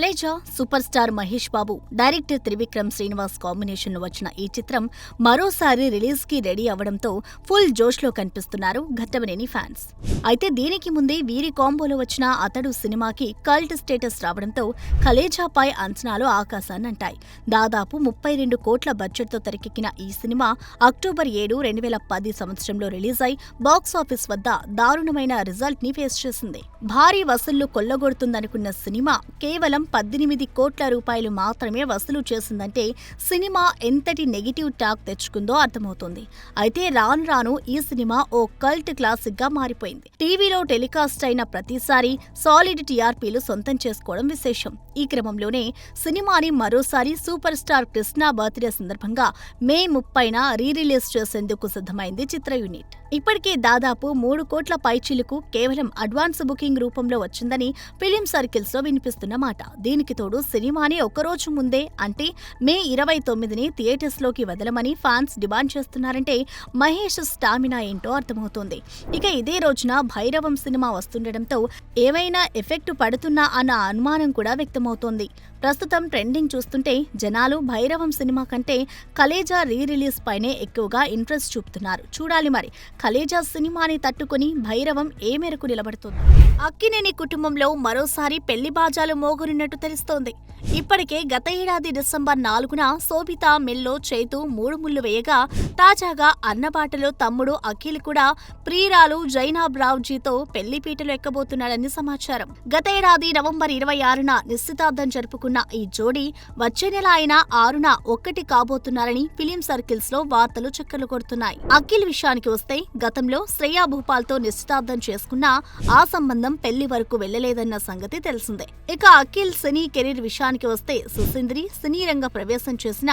Khaleja super star Mahesh Babu, director Trivikram Srinivas combination లో వచ్చిన ఈ చిత్రం మరోసారి రిలీజ్ కి రెడీ అవ్వడంతో ఫుల్ జోష్ లో కనిపిస్తున్నారు ఘట్టమనేని ఫ్యాన్స్. అయితే దీనికి ముందే వీరి కాంబోలో వచ్చిన అతడు సినిమాకి కల్ట్ స్టేటస్ రావడంతో కలేజాపై అంచనాలు ఆకాశాన్నంటాయి. దాదాపు 32 కోట్ల బడ్జెట్ తో తెరకెక్కిన ఈ సినిమా అక్టోబర్ 7, 2010 సంవత్సరంలో రిలీజ్ అయి బాక్సాఫీస్ వద్ద దారుణమైన రిజల్ట్ ని ఫేస్ చేసింది. భారీ వసూళ్లు కొల్లగొడుతుందనుకున్న సినిమా కేవలం 18 కోట్ల రూపాయలు మాత్రమే వసూలు చేసిందంటే సినిమా ఎంతటి నెగిటివ్ టాక్ తెచ్చుకుందో అర్థమవుతుంది. అయితే రాను రాను ఈ సినిమా ఓ కల్ట్ క్లాసిక్ గా మారిపోయింది. టీవీలో టెలికాస్ట్ అయిన ప్రతిసారి సాలిడ్ టీఆర్పీలు సొంతం చేసుకోవడం విశేషం. ఈ క్రమంలోనే సినిమాని మరోసారి సూపర్ స్టార్ కృష్ణ బర్త్డే సందర్భంగా మే 30న రీరిలీజ్ చేసేందుకు సిద్ధమైంది చిత్ర యూనిట్. ఇప్పటికే దాదాపు 3 కోట్ల పైచిలుకు కేవలం అడ్వాన్స్ బుకింగ్ రూపంలో వచ్చిందని ఫిలిం సర్కిల్స్ లో వినిపిస్తున్న మాట. దీనికి తోడు సినిమాని ఒకరోజు ముందే అంటే మే 29ని థియేటర్స్ లోకి వదలమని ఫ్యాన్స్ డిమాండ్ చేస్తున్నారంటే మహేష్ స్టామినా ఏంటో అర్థమవుతోంది. ఇక ఇదే రోజున భైరవం సినిమా వస్తుండటంతో ఏమైనా ఎఫెక్ట్ పడుతున్నా అన్న అనుమానం కూడా వ్యక్తమవుతోంది. ప్రస్తుతం ట్రెండింగ్ చూస్తుంటే జనాలు భైరవం సినిమా కంటే కలేజా రీ-రిలీజ్ పైనే ఎక్కువగా ఇంట్రెస్ట్ చూపుతున్నారు. చూడాలి మరి కలేజా సినిమాని తట్టుకుని భైరవం ఏ మేరకు నిలబడుతుంది. అక్కినేని కుటుంబంలో మరోసారి పెళ్లి బాజాలు మోగనున్నట్టు తెలుస్తోంది. ఇప్పటికే గత ఏడాది డిసెంబర్ 4న శోభిత మెల్లో చైతు 3 ముళ్లు వేయగా తాజాగా అన్నబాటలో తమ్ముడు అఖిల్ కూడా ప్రియురాలు జైనాబ్ రావ్జీతో పెళ్లిపీటలు ఎక్కబోతున్నాడని సమాచారం. గత ఏడాది నవంబర్ 26న నిశ్చితార్థం జరుపుకున్న ఈ జోడీ వచ్చే నెల అయిన 6న ఒక్కటి కాబోతున్నారని ఫిలిం సర్కిల్స్ లో వార్తలు చక్కర్లు కొడుతున్నాయి. అఖిల్ విషయానికి వస్తే గతంలో శ్రేయా భూపాల్తో నిశ్చితార్థం చేసుకున్నా ఆ సంబంధం పెళ్లి వరకు వెళ్లలేదన్న సంగతి తెలిసిందే. ఇక అఖిల్ సినీ కెరీర్ విషయానికి వస్తే సుసింద్రి సినీ రంగ ప్రవేశం చేసిన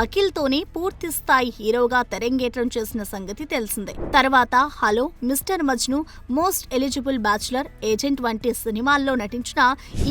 అఖిల్ తోనే పూర్తి స్థాయి హీరోగా తెరంగేట్రం చేసిన సంగతి తెలిసిందే. తర్వాత hello, mister Majnu, most eligible bachelor, agent వంటి సినిమాల్లో నటించిన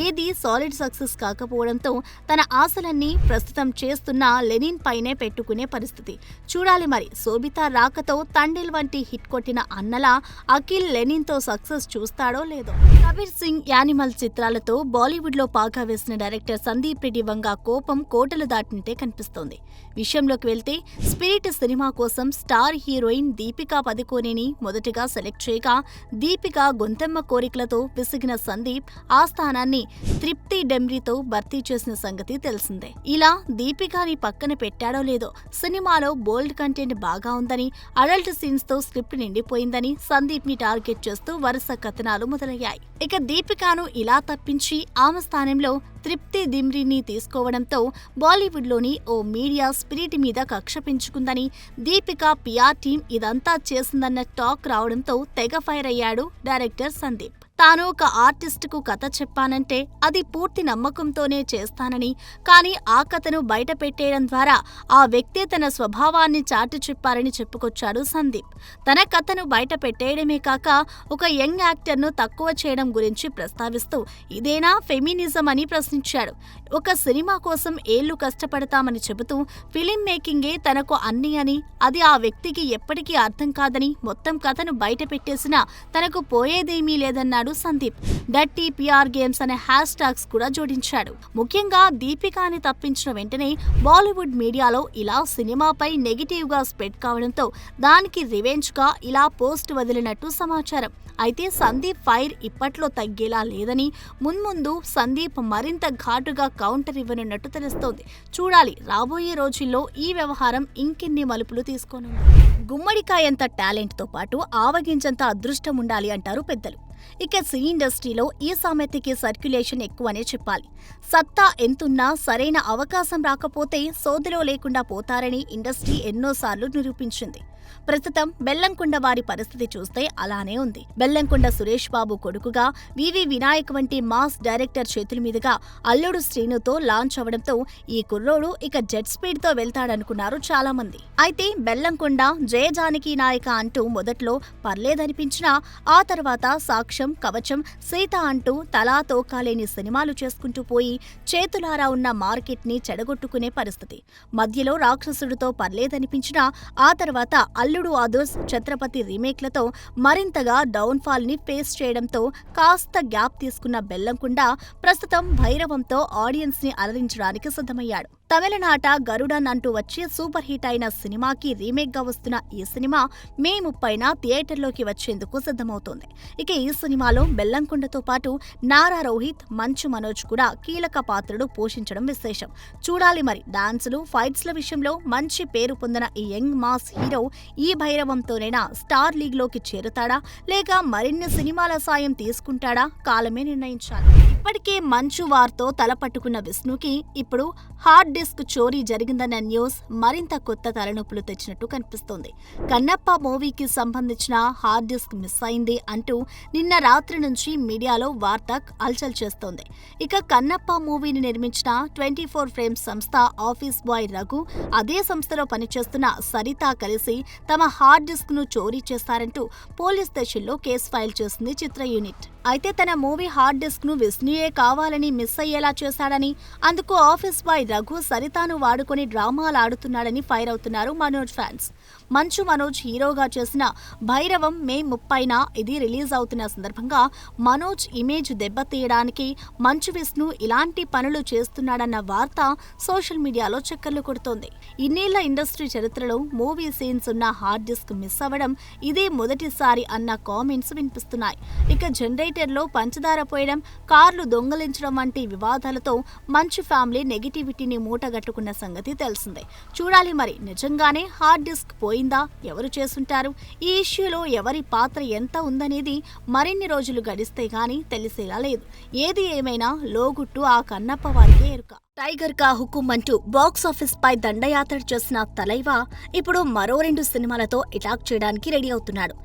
ఏది సాలిడ్ సక్సెస్ కాకపోవడంతో తన ఆశలన్నీ ప్రస్తుతం చేస్తున్న లెనిన్ పైనే పెట్టుకునే పరిస్థితి. చూడాలి మరి శోభిత రాకతో తండేల్ వంటి హిట్ కొట్టిన అన్నలా అఖిల్ లెనిన్ తో సక్సెస్ చూస్తాడో లేదో. కబీర్ సింగ్, యానిమల్ చిత్రాలతో బాలీవుడ్ లో పాగా వేసిన డైరెక్టర్ సందీప్ రెడ్డి వంగ కోపం కోటలు దాటినట్టే కనిపిస్తోంది. విషయంలోకి వెళ్తే స్పిరిట్ సినిమా కోసం స్టార్ హీరోయిన్ దీపికా పదుకోనేని మొదటగా సెలెక్ట్ చేయగా దీపిక గొంతెమ్మ కోరికలతో విసిగిన సందీప్ ఆ స్థానాన్ని తృప్తి డెమ్రీతో భర్తీ చేసిన సంగతి తెలిసిందే. ఇలా దీపికాని పక్కన పెట్టాడో లేదో సినిమాలో బోల్డ్ కంటెంట్ బాగా ఉందని, అడల్ట్ సీన్స్ తో స్క్రిప్ట్ నిండిపోయిందని సందీప్ ని టార్గెట్ చేస్తూ వరుస కథనాలు మొదలయ్యాయి. ఇక దీపికాను ఇలా తప్పించి ఆమె స్థానంలో తృప్తి దిమ్రీని తీసుకోవడంతో బాలీవుడ్ లోని ఓ మీడియా స్పిరిట్ మీద కక్ష పెంచుకుందని, దీపిక పిఆర్ టీం ఇదంతా చేసిందన్న టాక్ రావడంతో తెగ ఫైర్ అయ్యాడు డైరెక్టర్ సందీప్. తాను ఒక ఆర్టిస్ట్ కు కథ చెప్పానంటే అది పూర్తి నమ్మకంతోనే చేస్తానని, కానీ ఆ కథను బయట పెట్టేయడం ద్వారా ఆ వ్యక్తే తన స్వభావాన్ని చాటి చెప్పారని చెప్పుకొచ్చాడు సందీప్. తన కథను బయట పెట్టేయడమే కాక ఒక యంగ్ యాక్టర్ను తక్కువ చేయడం గురించి ప్రస్తావిస్తూ ఇదేనా ఫెమినిజం అని ప్రశ్నించాడు. ఒక సినిమా కోసం ఏళ్లు కష్టపడతామని చెబుతూ ఫిలిం మేకింగే తనకు అన్ని అని, అది ఆ వ్యక్తికి ఎప్పటికీ అర్థం కాదని మొత్తం కథను బయట పెట్టేసినా తనకు పోయేదేమీ లేదన్నాడు సందీప్. డర్టీ పిఆర్ గేమ్స్ అనే హ్యాష్ ట్యాగ్స్ కూడా జోడించాడు. ముఖ్యంగా దీపికాని తప్పించిన వెంటనే బాలీవుడ్ మీడియాలో ఇలా సినిమాపై నెగిటివ్ గా స్ప్రెడ్ కావడంతో దానికి రివెంజ్ గా ఇలా పోస్ట్ వదిలినట్టు సమాచారం. అయితే సందీప్ ఫైర్ ఇప్పట్లో తగ్గేలా లేదని, మున్ముందు సందీప్ మరింత ఘాటుగా కౌంటర్ ఇవ్వనున్నట్టు తెలుస్తోంది. చూడాలి రాబోయే రోజుల్లో ఈ వ్యవహారం ఇంకెన్ని మలుపులు తీసుకోనుంది. గుమ్మడికాయంత టాలెంట్ తో పాటు ఆవగించంత అదృష్టం ఉండాలి అంటారు పెద్దలు. ఇక సినీ ఇండస్ట్రీలో ఈ సామెతకి సర్క్యులేషన్ ఎక్కువనే చెప్పాలి. సత్తా ఎంతున్నా సరైన అవకాశం రాకపోతే సోదలో లేకుండా పోతారని ఇండస్ట్రీ ఎన్నోసార్లు నిరూపించింది. ప్రస్తుతం బెల్లంకొండ వారి పరిస్థితి చూస్తే అలానే ఉంది. బెల్లంకొండ సురేష్ బాబు కొడుకుగా వివి వినాయక్ వంటి మాస్ డైరెక్టర్ చేతుల మీదుగా అల్లుడు శ్రీనుతో లాంచ్ అవడంతో ఈ కుర్రోడు ఇక జెట్ స్పీడ్ తో వెళ్తాడనుకున్నారు చాలా మంది. అయితే బెల్లంకొండ జయజానకి నాయక అంటూ మొదట్లో పర్లేదనిపించినా ఆ తర్వాత సాక్షి లక్ష్యం, కవచం, సీత అంటూ తలా తోకాలేని సినిమాలు చేసుకుంటూ పోయి చేతులారా ఉన్న మార్కెట్ని చెడగొట్టుకునే పరిస్థితి. మధ్యలో రాక్షసుడితో పర్లేదనిపించినా ఆ తర్వాత అల్లుడు ఆదర్శ్, ఛత్రపతి రీమేక్లతో మరింతగా డౌన్ఫాల్ ని ఫేస్ చేయడంతో కాస్త గ్యాప్ తీసుకున్న బెల్లంకొండ ప్రస్తుతం భైరవంతో ఆడియన్స్ ని అలరించడానికి సిద్ధమయ్యాడు. తమిళనాట గరుడన్ అంటూ వచ్చి సూపర్ హిట్ అయిన సినిమాకి రీమేక్ గా వస్తున్న ఈ సినిమా మే 30న థియేటర్లోకి వచ్చేందుకు సిద్ధమవుతోంది. ఇక ఈ సినిమాలో బెల్లంకొండతో పాటు నారా రోహిత్, మంచు మనోజ్ కూడా కీలక పాత్రలు పోషించడం విశేషం. చూడాలి మరి. డాన్సులు, ఫైట్స్ల విషయంలో మంచి పేరు పొందిన ఈ యంగ్ మాస్ హీరో ఈ భైరవంతోనైనా స్టార్ లీగ్ లోకి చేరుతాడా లేక మరిన్ని సినిమాల సాయం తీసుకుంటాడా కాలమే నిర్ణయించాలి. ఇప్పటికే మంచు వార్తో తలపట్టుకున్న విష్ణుకి ఇప్పుడు హార్డ్ డిస్క్ చోరీ జరిగిందన్న న్యూస్ మరింత కొత్త తలనొప్పులు తెచ్చినట్టు కనిపిస్తోంది. కన్నప్ప మూవీకి సంబంధించిన హార్డ్ డిస్క్ మిస్ అయింది అంటూ నిన్న రాత్రి నుంచి మీడియాలో వార్త హల్చల్ చేస్తోంది. ఇక కన్నప్ప మూవీని నిర్మించిన 24 ఫ్రేమ్స్ సంస్థ ఆఫీస్ బాయ్ రఘు, అదే సంస్థలో పనిచేస్తున్న సరిత కలిసి తమ హార్డ్ డిస్క్ ను చోరీ చేస్తారంటూ పోలీస్ స్టేషన్లో కేసు ఫైల్ చేసింది చిత్ర యూనిట్. అయితే తన మూవీ హార్డ్ డిస్క్ ను విష్ణుయే కావాలని మిస్ అయ్యేలా చేశాడని, అందుకు ఆఫీస్ బాయ్ రఘు సరితాను వాడుకొని డ్రామాలాడుతున్నాడని ఫైర్ అవుతున్నారు మనోజ్ ఫ్యాన్స్. మంచు మనోజ్ హీరోగా చేసిన భైరవం మే 30న ఇది రిలీజ్ అవుతున్న సందర్భంగా మనోజ్ ఇమేజ్ దెబ్బతీయడానికి మంచు విష్ణు ఇలాంటి పనులు చేస్తున్నాడన్న వార్త సోషల్ మీడియాలో చక్కర్లు కొడుతోంది. ఇన్నేళ్ల ఇండస్ట్రీ చరిత్రలో మూవీ సీన్స్ ఉన్న హార్డ్ డిస్క్ మిస్ అవ్వడం ఇదే మొదటిసారి అన్న కామెంట్స్ వినిపిస్తున్నాయి. ఇక జనరేటర్లో పంచదార పోయడం, కార్లు దొంగలించడం వంటి వివాదాలతో మంచు ఫ్యామిలీ నెగిటివిటీని మూటగట్టుకున్న సంగతి తెలిసిందే. చూడాలి మరి. నిజంగానే హార్డ్ డిస్క్ పోయిందా? ఎవరు చేసుంటారు? ఈ ఇష్యూలో ఎవరి పాత్ర ఎంత ఉందనేది మరిన్ని రోజులు గడిస్తే గానీ తెలిసేలా లేదు. ఏది ఏమైనా లోగుట్టు ఆ కన్నప్ప వారికే ఎరుక. టైగర్ కా హుకుం అంటూ బాక్సాఫీస్ పై దండయాత్ర చేసిన తలైవా ఇప్పుడు మరో 2 సినిమాలతో అటాక్ చేయడానికి రెడీ అవుతున్నాడు.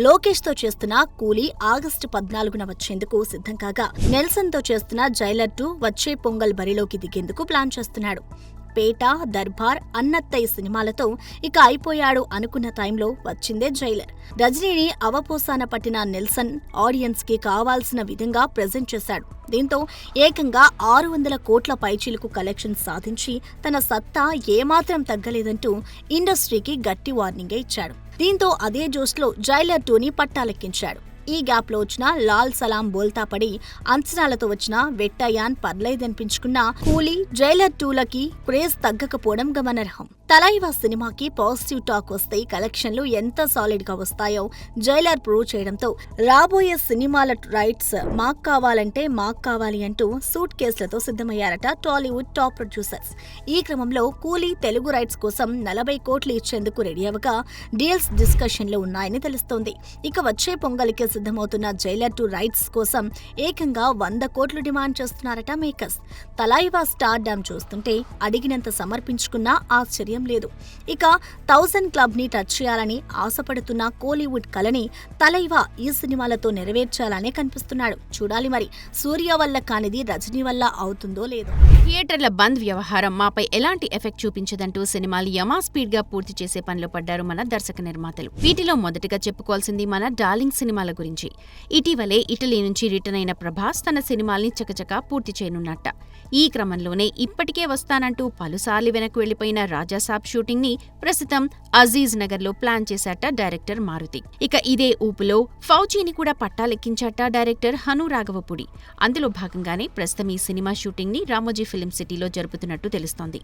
లోకేష్ తో చేస్తున్న కూలీ ఆగస్టు 14న వచ్చేందుకు సిద్ధం కాగా, నెల్సన్ తో చేస్తున్న జైలర్ 2 వచ్చే పొంగల్ బరిలోకి దిగేందుకు ప్లాన్ చేస్తున్నాడు. పేట, దర్బార్, అన్నత్తయ్య సినిమాలతో ఇక అయిపోయాడు అనుకున్న టైంలో వచ్చిందే జైలర్. రజనీని అవపోసాన పట్టిన నెల్సన్ ఆడియన్స్ కి కావాల్సిన విధంగా ప్రెజెంట్ చేశాడు. దీంతో ఏకంగా 600 కోట్ల పైచీలకు కలెక్షన్ సాధించి తన సత్తా ఏమాత్రం తగ్గలేదంటూ ఇండస్ట్రీకి గట్టి వార్నింగే ఇచ్చాడు. దీంతో అదే జోష్లో జైలర్ 2ని పట్టాలెక్కించాడు. ఈ గ్యాప్లో వచ్చిన లాల్ సలాం బోల్తా పడి అంచనాలతో వచ్చిన వెట్టయాన్ పర్లేదనిపించుకున్న కూలీ, జైలర్ 2లకి క్రేజ్ తగ్గకపోవడం గమనార్హం. తలైవా సినిమాకి పాజిటివ్ టాక్ వస్తే కలెక్షన్లు ఎంత సాలిడ్ గా వస్తాయో జైలర్ ప్రూవ్ చేయడంతో రాబోయే సినిమాల రైట్స్ మాకు కావాలి అంటూ సూట్ కేసులతో సిద్ధమయ్యారట టాలీవుడ్ టాప్ ప్రొడ్యూసర్స్. ఈ క్రమంలో కూలీ తెలుగు రైట్స్ కోసం 40 కోట్లు ఇచ్చేందుకు రెడీ అవగా డీల్స్ డిస్కషన్లు ఉన్నాయని తెలుస్తోంది. ఇక వచ్చే పొంగలికి సిద్ధమవుతున్న జైలర్ 2 రైట్స్ కోసం ఏకంగా 100 కోట్లు డిమాండ్ చేస్తున్నారట మేకర్స్. తలైవా స్టార్ డామ్ చూస్తుంటే అడిగినంత సమర్పించుకున్నా ఆశ్చర్యం లేదు. ఇక 1000 క్లబ్ ని టచ్ చేయాలని ఆశపడుతున్న కోలీవుడ్ కలని తలైవా ఈ సినిమాలతో నెరవేర్చాలనే కనిపిస్తున్నాడు. చూడాలి మరి. సూర్య వల్ల కానిది రజనీ వల్ల అవుతుందో లేదో. థియేటర్ల బంద్ వ్యవహారం మాపై ఎలాంటి ఎఫెక్ట్ చూపించదంటూ సినిమాలు యమా స్పీడ్ గా పూర్తి చేసే పనిలో పడ్డారు మన దర్శక నిర్మాతలు. వీటిలో మొదటగా చెప్పుకోవాల్సింది మన డార్లింగ్ సినిమాల గురించి. ఇటీవలే ఇటలీ నుంచి రిటర్న్ అయిన ప్రభాస్ తన సినిమాల్ని చకచకా పూర్తి చేయనున్నట్ట. ఈ క్రమంలోనే ఇప్పటికే వస్తానంటూ పలుసార్లు వెనక్కు వెళ్లిపోయిన రాజాసాబ్ షూటింగ్ ని ప్రస్తుతం అజీజ్ నగర్ లో ప్లాన్ చేశాట డైరెక్టర్ మారుతి. ఇక ఇదే ఊపులో ఫౌజీని కూడా పట్టాలెక్కించాట డైరెక్టర్ హను రాఘవపుడి. అందులో భాగంగానే ప్రస్తుతం ఈ సినిమా షూటింగ్ ని రామోజీ ఫిలిం సిటీలో జరుపుతున్నట్టు తెలుస్తోంది.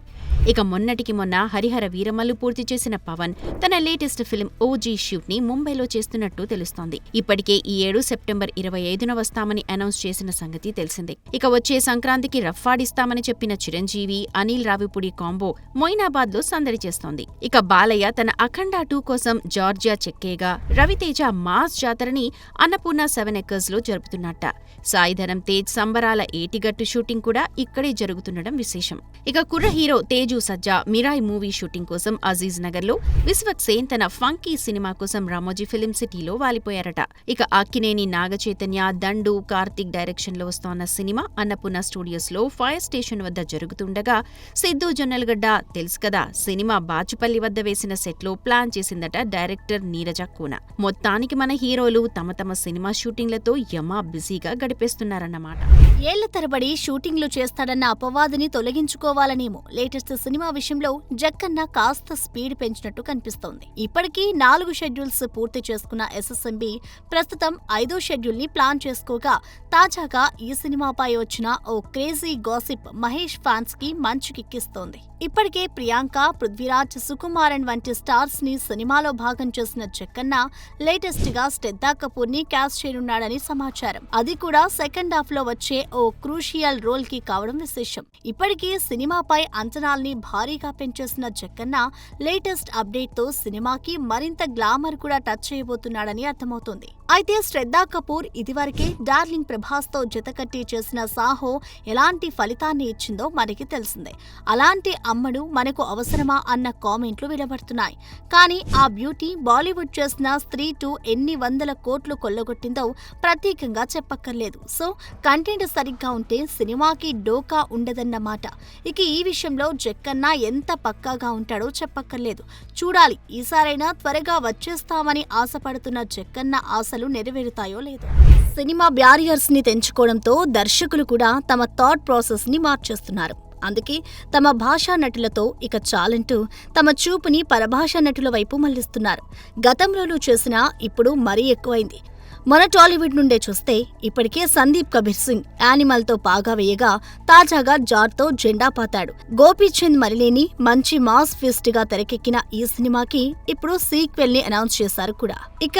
ఇక మొన్నటికి మొన్న హరిహర వీరమల్లు పూర్తి చేసిన పవన్ తన లేటెస్ట్ ఫిలిం ఓజీ షూట్ ని ముంబైలో చేస్తున్నట్టు తెలుస్తోంది. ఇప్పటికే ఈ ఏడు సెప్టెంబర్ 25న వస్తామని అనౌన్స్ చేసిన సంగతి తెలిసిందే. ఇక వచ్చే సంక్రాంతికి రఫ్ఫాడిస్తామని చెప్పిన చిరంజీవి, అనిల్ రావిపూడి కాంబో మొయినాబాద్ లో సందడి చేస్తోంది. ఇక బాలయ్య తన అఖండ 2 కోసం జార్జియా చెక్కేగా, రవితేజ మాస్ జాతరని అన్నపూర్ణ 7 ఎకర్స్ లో జరుపుతున్నట్ట. సాయిధరం తేజ్ సంబరాల ఏటిగట్టు షూటింగ్ కూడా ఇక్కడే జరుగుతుండడం విశేషం. ఇక కుర్ర హీరో తేజు సజ్జా మిరాయ్ మూవీ షూటింగ్ కోసం అజీజ్ నగర్ లో, విశ్వక్ సేన్ తన ఫంకీ సినిమా కోసం రామోజీ ఫిలిం సిటీలో వాలిపోయారట. ఇక అక్కినేని నాగచైతన్య, దండు, కార్తీక్ డైరెక్షన్ లో వస్తోన్న సినిమా అన్నపూర్ణ స్టూడియోస్ లో ఫైర్ స్టేషన్ వద్ద జరుగుతుండగా, సిద్ధు జొన్నలగడ్డ తెలుసు కదా సినిమా బాచుపల్లి వద్ద వేసిన సెట్లో ప్లాన్ చేసిందట డైరెక్టర్ నీరజ కూన. మొత్తానికి మన హీరోలు తమ తమ సినిమా షూటింగ్లతో యమా బిజీగా గడిపేస్తున్నారన్నమాట. ఏళ్ల తరబడి షూటింగ్లు చేస్తాడన్న అపవాదుని తొలగించుకోవాలనేమో లేటెస్ట్ సినిమా విషయంలో జక్కన్న కాస్త స్పీడ్ పెంచినట్టు కనిపిస్తోంది. ఇప్పటికీ 4 షెడ్యూల్స్ పూర్తి చేసుకున్న ఎస్ఎస్ఎంబి ప్రస్తుతం 5వ షెడ్యూల్ ని ప్లాన్ చేసుకోగా, తాజాగా ఈ సినిమాపై వచ్చిన ఓ క్రేజీ గాసిప్ మహేష్ ఫ్యాన్స్ కి మంచు కిక్కిస్తోంది. ఇప్పటికే ప్రియాంక, పృథ్వీరాజ్, సుకుమారన్ వంటి స్టార్స్ ని సినిమాలో భాగం చేసిన జక్కన్న లేటెస్ట్ గా శ్రద్ధా కపూర్ ని క్యాస్ట్ చేయనున్నాడని సమాచారం. అది కూడా సెకండ్ హాఫ్ లో వచ్చే ఓ క్రూషియల్ రోల్ కి కావడం విశేషం. ఇప్పటికీ సినిమాపై అంచనాల్ని భారీగా పెంచేసిన జక్కన్న లేటెస్ట్ అప్డేట్ తో సినిమాకి మరింత గ్లామర్ కూడా టచ్ చేయబోతున్నాడని అర్థమవుతోంది. అయితే శ్రద్ధా కపూర్ ఇదివరకే డార్లింగ్ ప్రభాస్ తో జతకట్టి చేసిన సాహో ఎలాంటి ఫలితాన్ని ఇచ్చిందో మనకి తెలిసిందే. అలాంటి అమ్మడు మనకు అవసరమా అన్న కామెంట్లు వినబడుతున్నాయి. కానీ ఆ బ్యూటీ బాలీవుడ్ చేసిన స్త్రీ 2 ఎన్ని వందల కోట్లు కొల్లగొట్టిందో ప్రత్యేకంగా చెప్పక్కర్లేదు. సో కంటెంట్ సరిగ్గా ఉంటే సినిమాకి డోకా ఉండదన్నమాట. ఇక ఈ విషయంలో జక్కన్న ఎంత పక్కాగా ఉంటాడో చెప్పక్కర్లేదు. చూడాలి, ఈసారైనా త్వరగా వచ్చేస్తామని ఆశపడుతున్న జక్కన్న ఆశలు నెరవేరుతాయో లేదో. సినిమా బ్యారియర్స్ ని తెంచుకోవడంతో దర్శకులు కూడా తమ థాట్ ప్రాసెస్ ని మార్చేస్తున్నారు. అందుకే తమ భాషా నటులతో ఇక చాలంటూ తమ చూపుని పరభాషా నటుల వైపు మళ్లిస్తున్నారు. గతంలోనూ చేసినా ఇప్పుడు మరీ ఎక్కువైంది. మన టాలీవుడ్ నుండే చూస్తే ఇప్పటికే సందీప్ కబీర్ సింగ్ యానిమల్ తో పాగా వేయగా, తాజాగా జార్తో జెండా పాతాడు. గోపీచంద్ మరిలేని మంచి మాస్ ఫిస్ట్ గా తెరకెక్కిన ఈ సినిమాకి ఇప్పుడు సీక్వెల్ ని అనౌన్స్ చేశారు కూడా. ఇక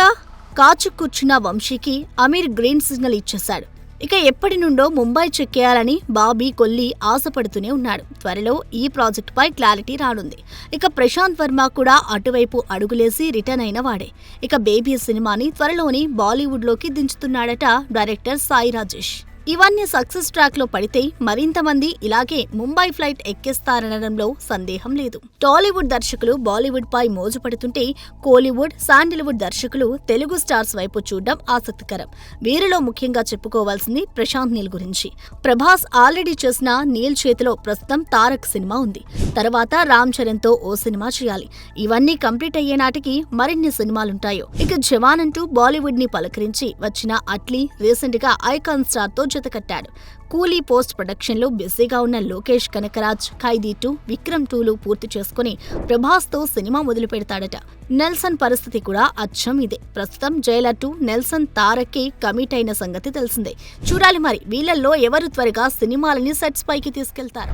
కాచు కూర్చున్న వంశీకి అమీర్ గ్రీన్ సిగ్నల్ ఇచ్చేశాడు. ఇక ఎప్పటి నుండో ముంబై చెక్కేయాలని బాబీ కొల్లి ఆశపడుతూనే ఉన్నాడు. త్వరలో ఈ ప్రాజెక్టుపై క్లారిటీ రానుంది. ఇక ప్రశాంత్ వర్మ కూడా అటువైపు అడుగులేసి రిటర్న్ అయిన వాడే. ఇక బేబీ సినిమాని త్వరలోని బాలీవుడ్లోకి దించుతున్నాడట డైరెక్టర్ సాయి రాజేష్. ఇవన్నీ సక్సెస్ ట్రాక్ లో పడితే మరింత మంది ఇలాగే ముంబై ఫ్లైట్ ఎక్కేస్తారనడంలో సందేహం లేదు. టాలీవుడ్ దర్శకులు బాలీవుడ్ పై మోజు పడుతుంటే కోలీవుడ్, శాండిల్వుడ్ దర్శకులు తెలుగు స్టార్స్ వైపు చూడడం ఆసక్తికరం. వీరిలో ముఖ్యంగా చెప్పుకోవాల్సింది ప్రశాంత్ నీల్ గురించి. ప్రభాస్ ఆల్రెడీ చేసిన నీల్ చేతిలో ప్రస్తుతం తారక్ సినిమా ఉంది. తర్వాత రామ్ చరణ్ తో ఓ సినిమా చేయాలి. ఇవన్నీ కంప్లీట్ అయ్యే నాటికి మరిన్ని సినిమాలుంటాయో. ఇక జవాన్ అంటూ బాలీవుడ్ ని పలకరించి వచ్చిన అట్లీ రీసెంట్ గా ఐకాన్ స్టార్ తో జతకట్టాడు. కూలీ పోస్ట్ ప్రొడక్షన్ లో బిజీగా ఉన్న లోకేష్ కనకరాజ్ ఖైదీ 2, విక్రమ్ 2లు పూర్తి చేసుకుని ప్రభాస్ తో సినిమా మొదలు పెడతాడట. నెల్సన్ పరిస్థితి కూడా అచ్చం ఇదే. ప్రస్తుతం జైలర్ 2, నెల్సన్, తారక్కి కమిట్ అయిన సంగతి తెలిసిందే. చూడాలి మరి వీళ్ళల్లో ఎవరు త్వరగా సినిమాలని సెట్స్ పైకి తీసుకెళ్తారు.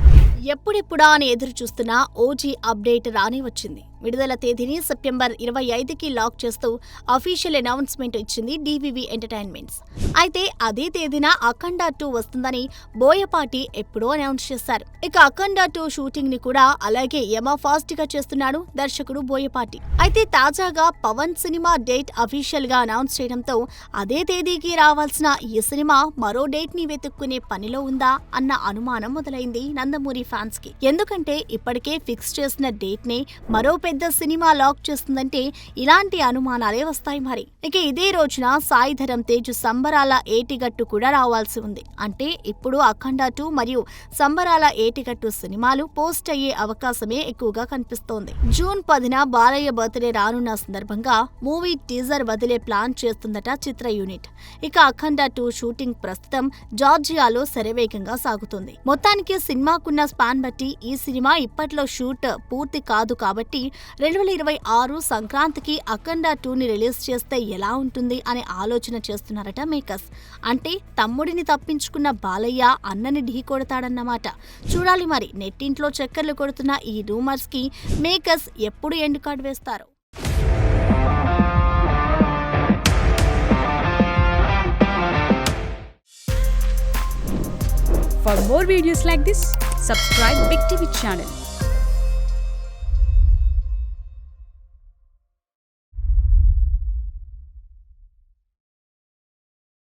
ఎప్పుడెప్పుడా అని ఎదురు చూస్తున్న ఓజీ అప్డేట్ రానే వచ్చింది. విడుదల తేదీని సెప్టెంబర్ 25కి లాక్ చేస్తూ అఫీషియల్ అనౌన్స్మెంట్ ఇచ్చింది డివివి ఎంటర్టైన్మెంట్స్. అయితే అదే తేదీన అఖండ 2 వస్తుందని బోయపాటి ఎప్పుడో అనౌన్స్ చేశారు. ఇక అఖండ 2 షూటింగ్ ని కూడా అలాగే యమా ఫాస్ట్ గా చేస్తున్నాడు దర్శకుడు బోయపాటి. అయితే తాజాగా పవన్ సినిమా డేట్ అఫీషియల్ గా అనౌన్స్ చేయడంతో అదే తేదీకి రావాల్సిన ఈ సినిమా మరో డేట్ ని వెతుక్కునే పనిలో ఉందా అన్న అనుమానం మొదలైంది నందమూరి ఫ్యాన్స్ కి. ఎందుకంటే ఇప్పటికే ఫిక్స్ చేసిన డేట్ నే మరో పెద్ద సినిమా లాక్ చేస్తుందంటే ఇలాంటి అనుమానాలే వస్తాయి మరి. ఇక ఇదే రోజున సాయి ధరమ్ తేజ్ సంబరాల ఏటిగట్టు కూడా రావాల్సి ఉంది. అంటే ఇప్పుడు అఖండ 2 మరియు సంబరాల ఏటిగట్టు సినిమాలు పోస్ట్ అయ్యే అవకాశమే ఎక్కువగా కనిపిస్తోంది. జూన్ 10న బాలయ్య బర్త్డే రానున్న సందర్భంగా మూవీ టీజర్ వదిలే ప్లాన్ చేస్తుందట చిత్ర యూనిట్. ఇక అఖండ 2 షూటింగ్ ప్రస్తుతం జార్జియాలో శరవేగంగా సాగుతుంది. మొత్తానికి సినిమాకున్న స్పాన్ బట్టి ఈ సినిమా ఇప్పట్లో షూట్ పూర్తి కాదు కాబట్టి 2026 సంక్రాంతికి అఖండ 2ని రిలీజ్ చేస్తే ఎలా ఉంటుంది అనే ఆలోచన చేస్తున్నారట మేకర్స్. అంటే తమ్ముడిని తప్పించుకున్న బాలయ్య అన్నని ఢీకొడతాడన్నమాట. చూడాలి మరి నెట్టింట్లో చక్కర్లు కొడుతున్న ఈ రూమర్స్ కి మేకర్స్ ఎప్పుడు ఎండ్ కార్డ్ వేస్తారో. For more videos like this, subscribe Big TV channel.